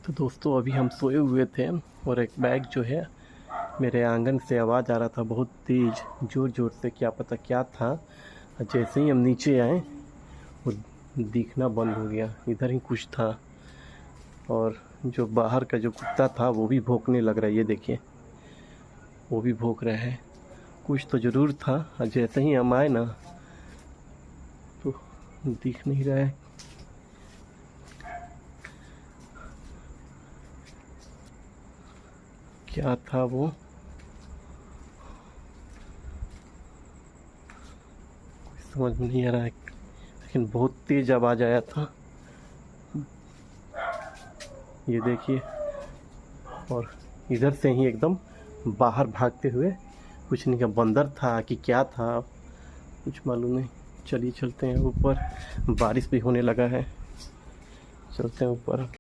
तो दोस्तों अभी हम सोए हुए थे और एक बैग जो है मेरे आंगन से आवाज़ आ रहा था बहुत तेज़ ज़ोर ज़ोर से, क्या पता क्या था। जैसे ही हम नीचे आए वो दिखना बंद हो गया, इधर ही कुछ था। और जो बाहर का जो कुत्ता था वो भी भौंकने लग रहा है, ये देखिए वो भी भौंक रहा है। कुछ तो ज़रूर था। जैसे ही हम आए ना तो दिख नहीं रहा है। क्या था वो, समझ में नहीं आ रहा है, लेकिन बहुत तेज़ आवाज़ आया था, ये देखिए। और इधर से ही एकदम बाहर भागते हुए, कुछ नहीं, का बंदर था कि क्या था कुछ मालूम नहीं। चलिए चलते हैं ऊपर, बारिश भी होने लगा है, चलते हैं ऊपर।